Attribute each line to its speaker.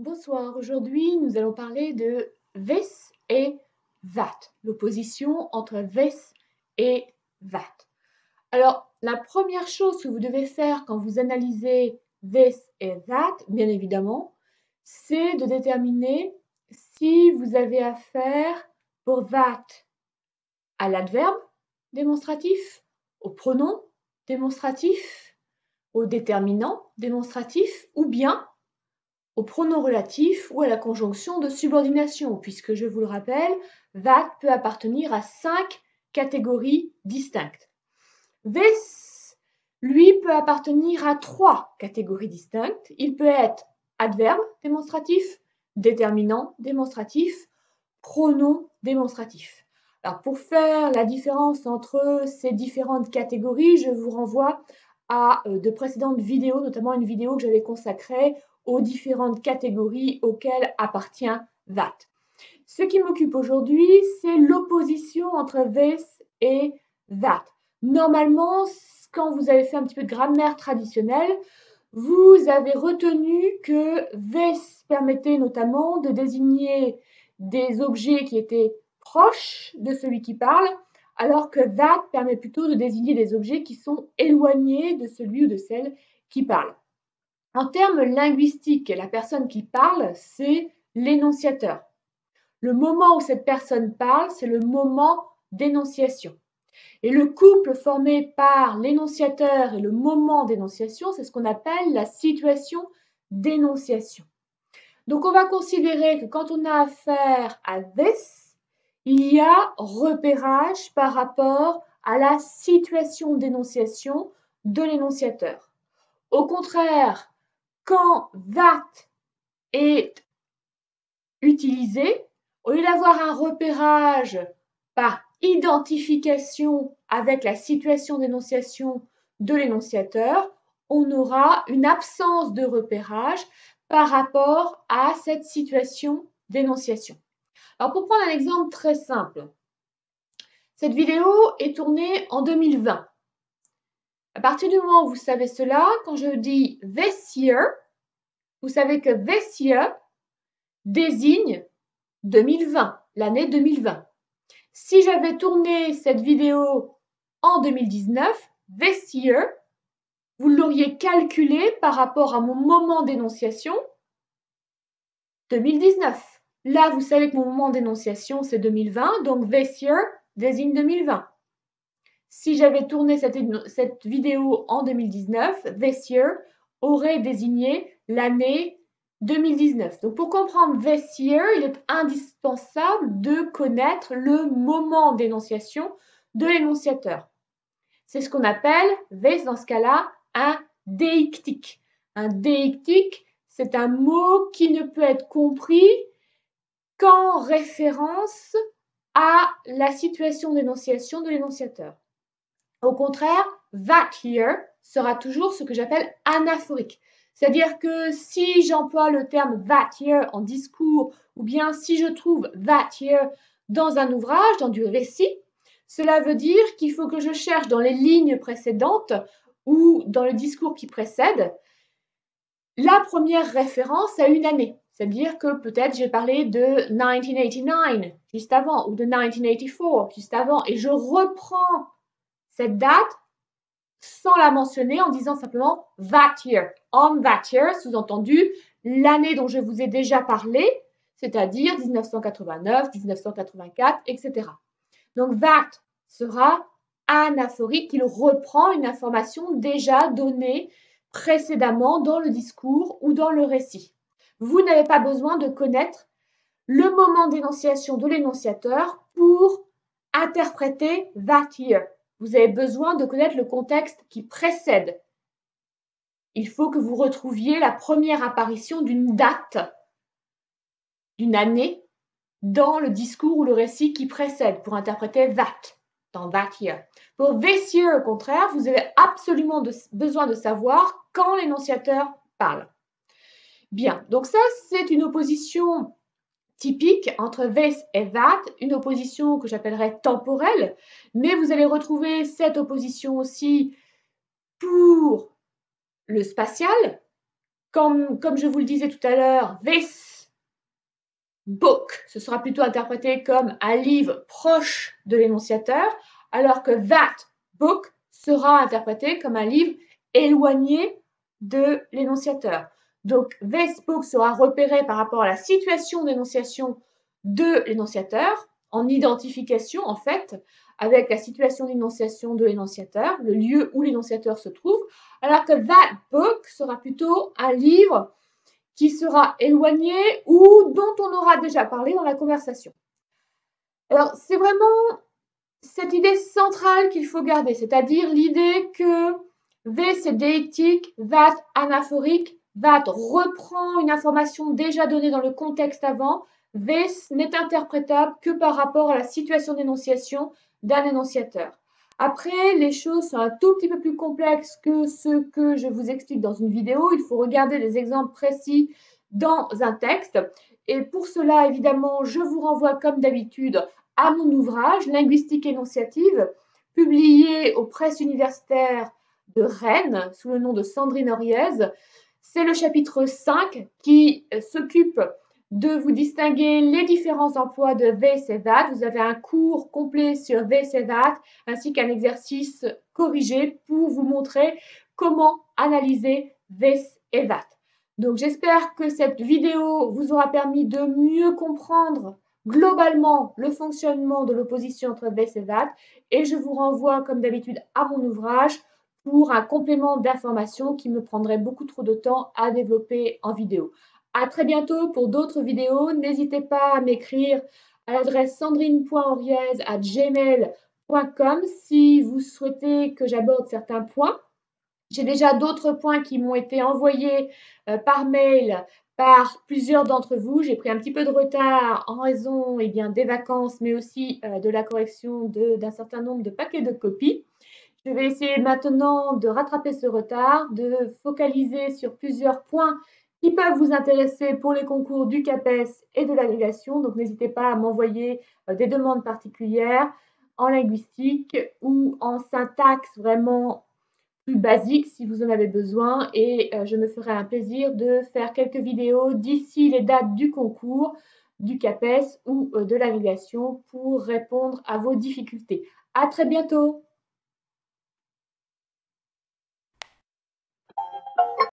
Speaker 1: Bonsoir, aujourd'hui nous allons parler de this et that, l'opposition entre this et that. Alors, la première chose que vous devez faire quand vous analysez this et that, bien évidemment, c'est de déterminer si vous avez affaire pour that à l'adverbe démonstratif, au pronom démonstratif, au déterminant démonstratif ou bien au pronom relatif ou à la conjonction de subordination, puisque je vous le rappelle, that peut appartenir à 5 catégories distinctes. This, lui, peut appartenir à 3 catégories distinctes. Il peut être adverbe démonstratif, déterminant démonstratif, pronom démonstratif. Alors, pour faire la différence entre ces différentes catégories, je vous renvoie à de précédentes vidéos, notamment une vidéo que j'avais consacrée aux différentes catégories auxquelles appartient that. Ce qui m'occupe aujourd'hui, c'est l'opposition entre this et that. Normalement, quand vous avez fait un petit peu de grammaire traditionnelle, vous avez retenu que this permettait notamment de désigner des objets qui étaient proches de celui qui parle, alors que that permet plutôt de désigner des objets qui sont éloignés de celui ou de celle qui parle. En termes linguistiques, la personne qui parle, c'est l'énonciateur. Le moment où cette personne parle, c'est le moment d'énonciation. Et le couple formé par l'énonciateur et le moment d'énonciation, c'est ce qu'on appelle la situation d'énonciation. Donc on va considérer que quand on a affaire à this, il y a repérage par rapport à la situation d'énonciation de l'énonciateur. Au contraire, quand that est utilisé, au lieu d'avoir un repérage par identification avec la situation d'énonciation de l'énonciateur, on aura une absence de repérage par rapport à cette situation d'énonciation. Alors pour prendre un exemple très simple, cette vidéo est tournée en 2020. À partir du moment où vous savez cela, quand je dis this year, vous savez que this year désigne 2020, l'année 2020. Si j'avais tourné cette vidéo en 2019, this year, vous l'auriez calculé par rapport à mon moment d'énonciation 2019. Là, vous savez que mon moment d'énonciation, c'est 2020, donc this year désigne 2020. Si j'avais tourné cette vidéo en 2019, this year aurait désigné l'année 2019. Donc pour comprendre this year, il est indispensable de connaître le moment d'énonciation de l'énonciateur. C'est ce qu'on appelle, this dans ce cas-là, un déictique. Un déictique, c'est un mot qui ne peut être compris qu'en référence à la situation d'énonciation de l'énonciateur. Au contraire, that here sera toujours ce que j'appelle anaphorique. C'est-à-dire que si j'emploie le terme that here en discours ou bien si je trouve that here dans un ouvrage, dans du récit, cela veut dire qu'il faut que je cherche dans les lignes précédentes ou dans le discours qui précède la première référence à une année. C'est-à-dire que peut-être j'ai parlé de 1989 juste avant ou de 1984 juste avant et je reprends cette date sans la mentionner en disant simplement that year. On that year, sous-entendu l'année dont je vous ai déjà parlé, c'est-à-dire 1989, 1984, etc. Donc that sera anaphorique, il reprend une information déjà donnée précédemment dans le discours ou dans le récit. Vous n'avez pas besoin de connaître le moment d'énonciation de l'énonciateur pour interpréter that year. Vous avez besoin de connaître le contexte qui précède. Il faut que vous retrouviez la première apparition d'une date, d'une année, dans le discours ou le récit qui précède pour interpréter that, dans that year. Pour this year, au contraire, vous avez absolument besoin de savoir quand l'énonciateur parle. Bien, donc ça, c'est une opposition typique entre this et that, une opposition que j'appellerais temporelle, mais vous allez retrouver cette opposition aussi pour le spatial, Comme je vous le disais tout à l'heure, this book, ce sera plutôt interprété comme un livre proche de l'énonciateur, alors que that book sera interprété comme un livre éloigné de l'énonciateur. Donc, this book sera repéré par rapport à la situation d'énonciation de l'énonciateur, en identification en fait, avec la situation d'énonciation de l'énonciateur, le lieu où l'énonciateur se trouve, alors que that book sera plutôt un livre qui sera éloigné ou dont on aura déjà parlé dans la conversation. Alors, c'est vraiment cette idée centrale qu'il faut garder, c'est-à-dire l'idée que this est déictique, that anaphorique, that reprend une information déjà donnée dans le contexte avant, this n'est interprétable que par rapport à la situation d'énonciation d'un énonciateur. Après, les choses sont un tout petit peu plus complexes que ce que je vous explique dans une vidéo. Il faut regarder des exemples précis dans un texte. Et pour cela, évidemment, je vous renvoie comme d'habitude à mon ouvrage Linguistique énonciative, publié aux presses universitaires de Rennes sous le nom de Sandrine Oriez. C'est le chapitre 5 qui s'occupe de vous distinguer les différents emplois de this et that. Vous avez un cours complet sur this et that, ainsi qu'un exercice corrigé pour vous montrer comment analyser this et that. Donc j'espère que cette vidéo vous aura permis de mieux comprendre globalement le fonctionnement de l'opposition entre this et that, et je vous renvoie comme d'habitude à mon ouvrage pour un complément d'information qui me prendrait beaucoup trop de temps à développer en vidéo. À très bientôt pour d'autres vidéos. N'hésitez pas à m'écrire à l'adresse sandrine.oriez@gmail.com si vous souhaitez que j'aborde certains points. J'ai déjà d'autres points qui m'ont été envoyés par mail par plusieurs d'entre vous. J'ai pris un petit peu de retard en raison des vacances, mais aussi de la correction d'un certain nombre de paquets de copies. Je vais essayer maintenant de rattraper ce retard, de focaliser sur plusieurs points qui peuvent vous intéresser pour les concours du CAPES et de l'agrégation. Donc, n'hésitez pas à m'envoyer des demandes particulières en linguistique ou en syntaxe vraiment plus basique si vous en avez besoin. Et je me ferai un plaisir de faire quelques vidéos d'ici les dates du concours, du CAPES ou de l'agrégation pour répondre à vos difficultés. À très bientôt!